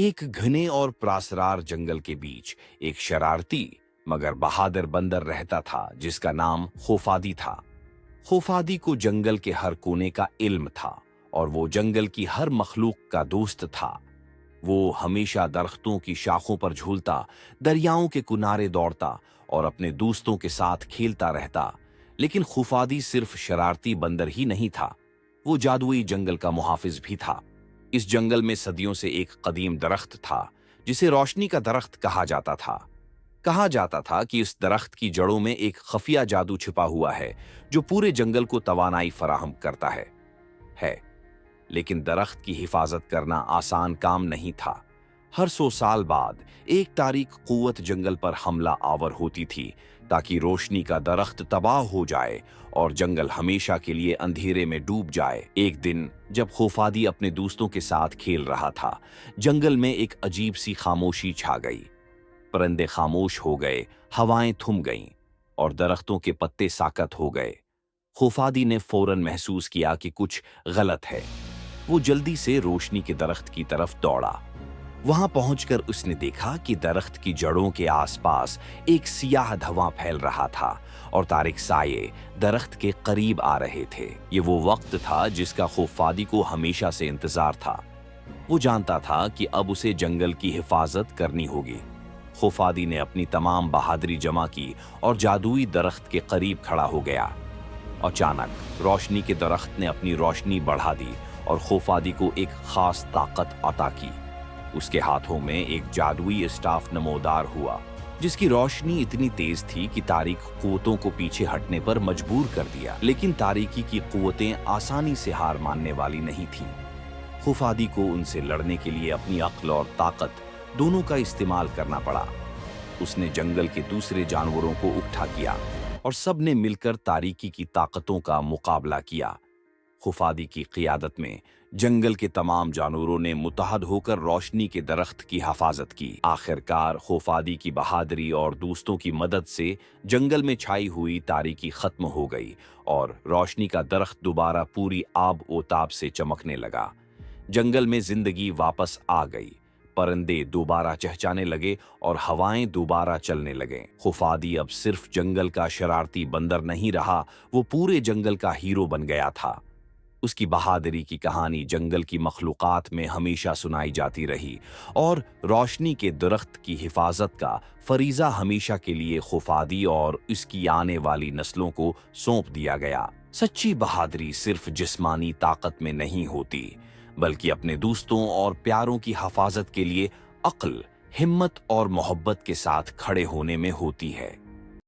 एक घने और प्रासरार जंगल के बीच एक शरारती मगर बहादुर बंदर रहता था जिसका नाम खोफादी था। खोफादी को जंगल के हर कोने का इल्म था और वो जंगल की हर मखलूक का दोस्त था। वो हमेशा दरख्तों की शाखों पर झूलता, दरियाओं के किनारे दौड़ता और अपने दोस्तों के साथ खेलता रहता। लेकिन खुफादी सिर्फ शरारती बंदर ही नहीं था, वो जादुई जंगल का मुहाफिज भी था। इस जंगल में सदियों से एक कदीम दरख्त था जिसे रोशनी का दरख्त कहा जाता था। कहा जाता था कि इस दरख्त की जड़ों में एक खफिया जादू छिपा हुआ है जो पूरे जंगल को तवानाई फराहम करता है। लेकिन दरख्त की हिफाजत करना आसान काम नहीं था। हर 100 साल बाद एक तारीख कुव्वत जंगल पर हमला आवर होती थी ताकि रोशनी का दरख्त तबाह हो जाए और जंगल हमेशा के लिए अंधेरे में डूब जाए। एक दिन जब खोफादी अपने दोस्तों के साथ खेल रहा था, जंगल में एक अजीब सी खामोशी छा गई। परिंदे खामोश हो गए, हवाएं थम गईं और दरख्तों के पत्ते साकत हो गए। खोफादी ने फौरन महसूस किया कि कुछ गलत है। वो जल्दी से रोशनी के दरख्त की तरफ दौड़ा। वहां पहुंचकर उसने देखा कि दरख्त की जड़ों के आसपास एक सियाह धुआं फैल रहा था और तारिक साये दरख्त के करीब आ रहे थे। ये वो वक्त था जिसका खोफादी को हमेशा से इंतजार था। वो जानता था कि अब उसे जंगल की हिफाजत करनी होगी। खोफादी ने अपनी तमाम बहादुरी जमा की और जादुई दरख्त के करीब खड़ा हो गया। अचानक रोशनी के दरख्त ने अपनी रोशनी बढ़ा दी और खोफादी को एक खास ताकत अता की। उसके हाथों में एक जादुई स्टाफ नमोदार हुआ जिसकी रोशनी इतनी तेज थी कि तारीक कुव्वतों को पीछे हटने पर मजबूर कर दिया। लेकिन तारीकी की कुव्वतें आसानी से हार मानने वाली नहीं थीं। खोफादी को उनसे लड़ने के लिए अपनी अक्ल और ताकत दोनों का इस्तेमाल करना पड़ा। उसने जंगल के दूसरे जानवरों को इकट्ठा किया और सब ने मिलकर तारीकी की ताकतों का मुकाबला किया। खुफादी की क़ियादत में जंगल के तमाम जानवरों ने मुत्तहद होकर रोशनी के दरख्त की हिफाजत की। आखिरकार खुफादी की बहादुरी और दोस्तों की मदद से जंगल में छाई हुई तारीकी खत्म हो गई और रोशनी का दरख्त दोबारा पूरी आब ओ ताब से चमकने लगा। जंगल में जिंदगी वापस आ गई। परिंदे दोबारा चहचहाने लगे और हवाएं दोबारा चलने लगे। खुफादी अब सिर्फ जंगल का शरारती बंदर नहीं रहा, वो पूरे जंगल का हीरो बन गया था। उसकी बहादुरी की कहानी जंगल की मखलूकात में हमेशा सुनाई जाती रही और रोशनी के दरख्त की हिफाजत का फरीजा हमेशा के लिए खुफादी और इसकी आने वाली नस्लों को सौंप दिया गया। सच्ची बहादुरी सिर्फ जिस्मानी ताकत में नहीं होती, बल्कि अपने दोस्तों और प्यारों की हिफाजत के लिए अक्ल, हिम्मत और मोहब्बत के साथ खड़े होने में होती है।